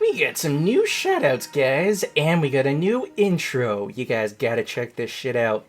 We got some new shoutouts, guys, and we got a new intro. You guys gotta check this shit out.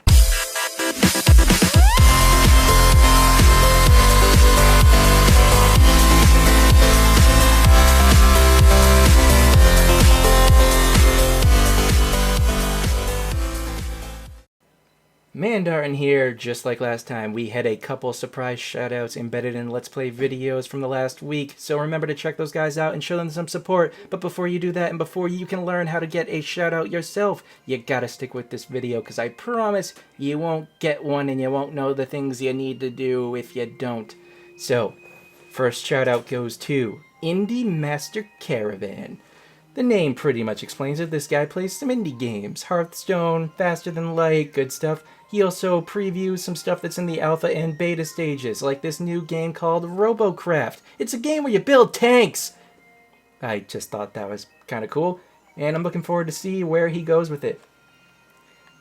Mandarin here. Just like last time, we had a couple surprise shoutouts embedded in Let's Play videos from the last week, so remember to check those guys out and show them some support. But before you do that, and before you can learn how to get a shoutout yourself, you gotta stick with this video, because I promise you won't get one and you won't know the things you need to do if you don't. So, first shoutout goes to Indie Master Caravan. The name pretty much explains it. This guy plays some indie games. Hearthstone, Faster Than Light, good stuff. He also previews some stuff that's in the alpha and beta stages, like this new game called RoboCraft. It's a game where you build tanks! I just thought that was kind of cool, and I'm looking forward to see where he goes with it.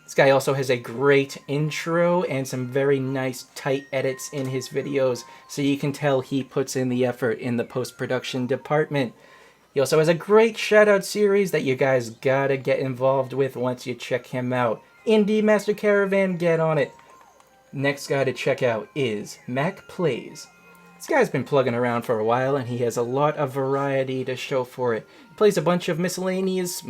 This guy also has a great intro and some very nice tight edits in his videos, so you can tell he puts in the effort in the post-production department. He also has a great shoutout series that you guys gotta get involved with once you check him out. Indie Master Caravan, get on it. Next guy to check out is Mac Plays. This guy's been plugging around for a while and he has a lot of variety to show for it. He plays a bunch of miscellaneous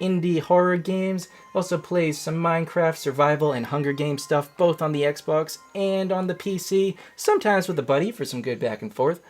indie horror games, also plays some Minecraft, survival, and Hunger Games stuff both on the Xbox and on the PC, sometimes with a buddy for some good back and forth.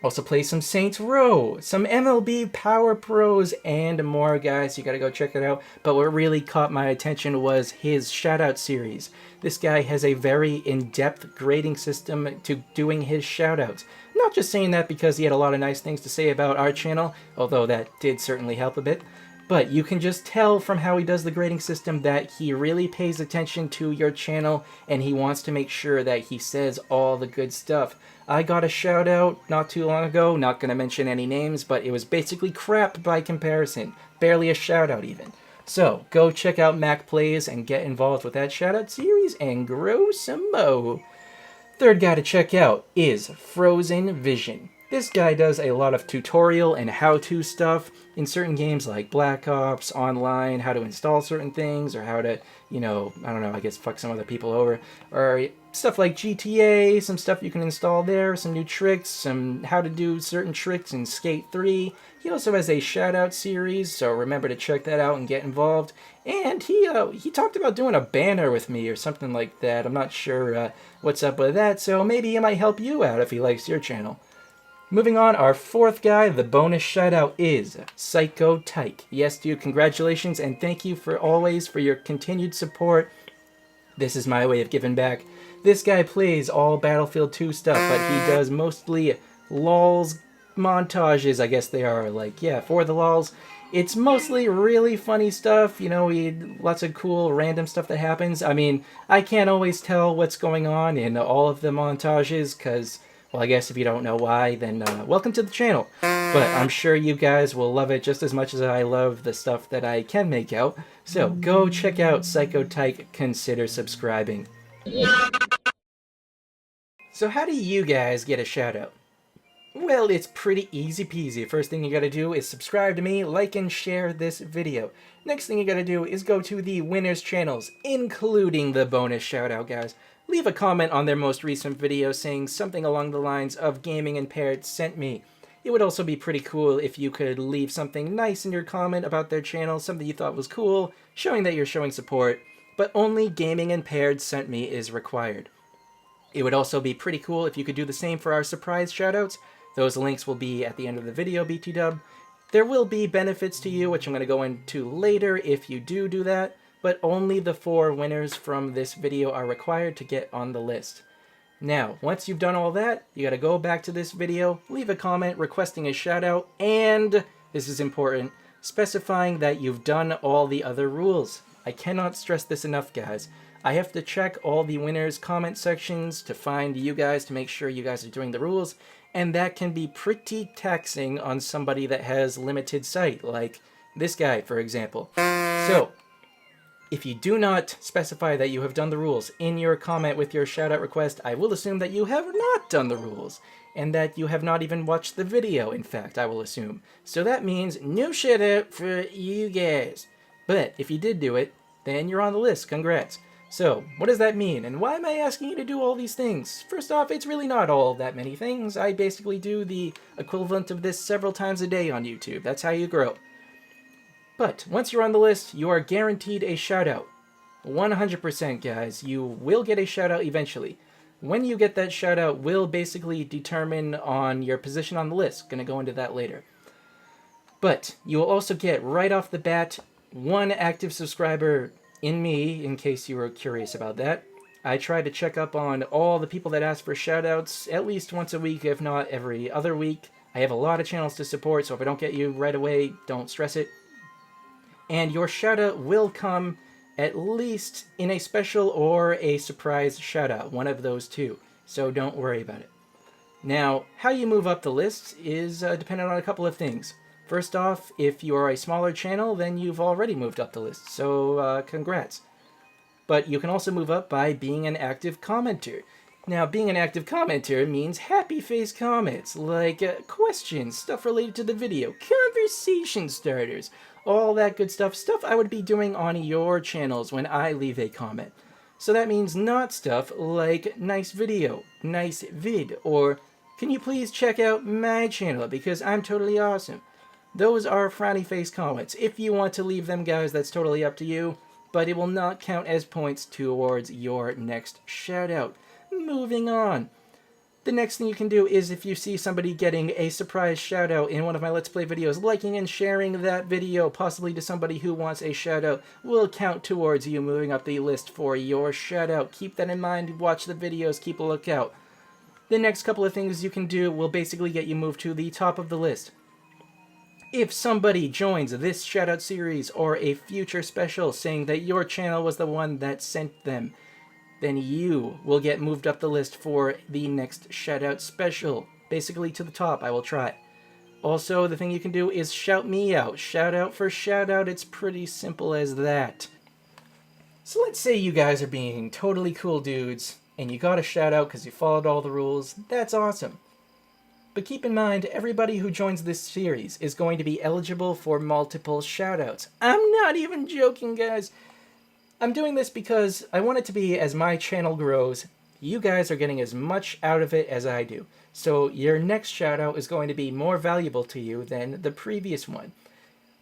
Also plays some Saints Row, some MLB Power Pros, and more, guys. You gotta go check it out. But what really caught my attention was his shoutout series. This guy has a very in-depth grading system to doing his shoutouts. I'm not just saying that because he had a lot of nice things to say about our channel, although that did certainly help a bit. But you can just tell from how he does the grading system that he really pays attention to your channel and he wants to make sure that he says all the good stuff. I got a shout out not too long ago, not going to mention any names, but it was basically crap by comparison. Barely a shout out even. So go check out Mac Plays and get involved with that shout out series and grow some mo. Third guy to check out is Frozen Vision. This guy does a lot of tutorial and how-to stuff in certain games like Black Ops, Online, how to install certain things, or how to, I don't know, I guess fuck some other people over, or stuff like GTA, some stuff you can install there, some new tricks, some how to do certain tricks in Skate 3. He also has a shout-out series, so remember to check that out and get involved. And he talked about doing a banner with me or something like that. I'm not sure what's up with that, so maybe he might help you out if he likes your channel. Moving on, our fourth guy, the bonus shoutout is Psycho Tyke. Yes, dude, congratulations and thank you for your continued support. This is my way of giving back. This guy plays all Battlefield 2 stuff, but he does mostly lols montages, I guess they are, for the lols. It's mostly really funny stuff, lots of cool random stuff that happens. I mean, I can't always tell what's going on in all of the montages, because, well, I guess if you don't know why, then welcome to the channel. But I'm sure you guys will love it just as much as I love the stuff that I can make out. So go check out Psycho Tyke, consider subscribing. So how do you guys get a shout out? Well, it's pretty easy peasy. First thing you gotta do is subscribe to me, like and share this video. Next thing you gotta do is go to the winners' channels, including the bonus shout out, guys. Leave a comment on their most recent video saying something along the lines of Gaming Impaired Sent Me. It would also be pretty cool if you could leave something nice in your comment about their channel, something you thought was cool, showing that you're showing support, but only Gaming Impaired Sent Me is required. It would also be pretty cool if you could do the same for our surprise shoutouts. Those links will be at the end of the video, BTW. There will be benefits to you, which I'm going to go into later if you do that. But only the 4 winners from this video are required to get on the list. Now, once you've done all that, you gotta go back to this video, leave a comment requesting a shoutout, and, this is important, specifying that you've done all the other rules. I cannot stress this enough, guys. I have to check all the winners' comment sections to find you guys to make sure you guys are doing the rules, and that can be pretty taxing on somebody that has limited sight, like this guy, for example. So, if you do not specify that you have done the rules in your comment with your shoutout request, I will assume that you have not done the rules. and that you have not even watched the video, in fact, I will assume. So that means no shout out for you guys. But if you did do it, then you're on the list. Congrats. So, what does that mean, and why am I asking you to do all these things? First off, it's really not all that many things. I basically do the equivalent of this several times a day on YouTube. That's how you grow. But once you're on the list, you are guaranteed a shout out. 100%, guys. You will get a shout out eventually. When you get that shout out will basically determine on your position on the list. Gonna go into that later. But you will also get, right off the bat, one active subscriber in me, in case you were curious about that. I try to check up on all the people that ask for shoutouts at least once a week, if not every other week. I have a lot of channels to support, so if I don't get you right away, don't stress it. And your shoutout will come at least in a special or a surprise shoutout, one of those two. So don't worry about it. Now, how you move up the list is dependent on a couple of things. First off, if you are a smaller channel, then you've already moved up the list, so congrats. But you can also move up by being an active commenter. Now, being an active commenter means happy face comments, like questions, stuff related to the video, conversation starters, all that good stuff I would be doing on your channels when I leave a comment. So that means not stuff like nice video, nice vid, or can you please check out my channel because I'm totally awesome. Those are frowny face comments. If you want to leave them, guys, that's totally up to you, but it will not count as points towards your next shout out. Moving on. The next thing you can do is if you see somebody getting a surprise shout out in one of my Let's Play videos, liking and sharing that video, possibly to somebody who wants a shout out, will count towards you moving up the list for your shout out. Keep that in mind, watch the videos, keep a lookout. The next couple of things you can do will basically get you moved to the top of the list. If somebody joins this shoutout series or a future special saying that your channel was the one that sent them, then you will get moved up the list for the next shoutout special. Basically to the top, I will try. Also, the thing you can do is shout me out. Shout out for shout out, it's pretty simple as that. So let's say you guys are being totally cool dudes, and you got a shout out because you followed all the rules. That's awesome. But keep in mind, everybody who joins this series is going to be eligible for multiple shoutouts. I'm not even joking, guys. I'm doing this because I want it to be, as my channel grows, you guys are getting as much out of it as I do. So your next shoutout is going to be more valuable to you than the previous one.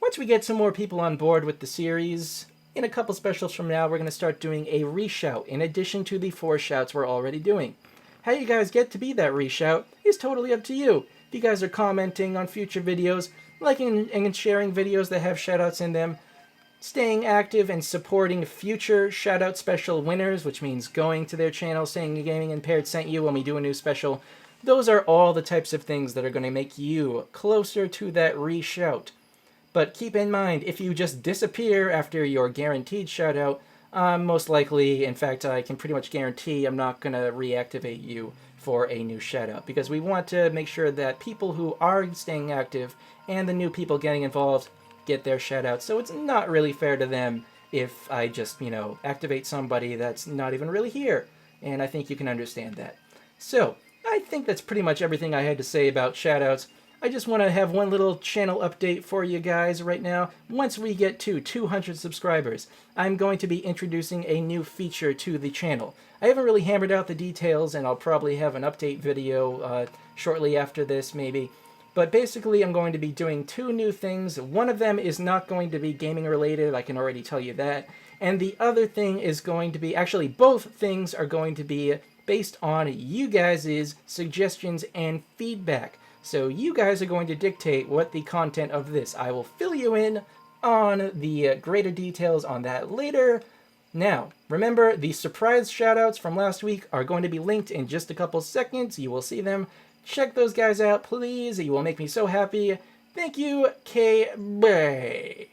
Once we get some more people on board with the series, in a couple specials from now, we're going to start doing a reshout in addition to the 4 shouts we're already doing. How you guys get to be that reshout is totally up to you. If you guys are commenting on future videos, liking and sharing videos that have shoutouts in them, staying active and supporting future shoutout special winners, which means going to their channel, saying Gaming Impaired sent you when we do a new special, those are all the types of things that are going to make you closer to that reshout. But keep in mind, if you just disappear after your guaranteed shoutout, most likely, in fact, I can pretty much guarantee I'm not going to reactivate you for a new shoutout, because we want to make sure that people who are staying active and the new people getting involved get their shoutouts. So it's not really fair to them if I just, activate somebody that's not even really here. And I think you can understand that. So I think that's pretty much everything I had to say about shoutouts. I just want to have one little channel update for you guys right now. Once we get to 200 subscribers, I'm going to be introducing a new feature to the channel. I haven't really hammered out the details, and I'll probably have an update video shortly after this, maybe. But basically, I'm going to be doing 2 new things. One of them is not going to be gaming related, I can already tell you that. And the other thing is going to be, actually both things are going to be based on you guys' suggestions and feedback. So you guys are going to dictate what the content of this. I will fill you in on the greater details on that later. Now, remember, the surprise shoutouts from last week are going to be linked in just a couple seconds. You will see them. Check those guys out, please. You will make me so happy. Thank you. Bye.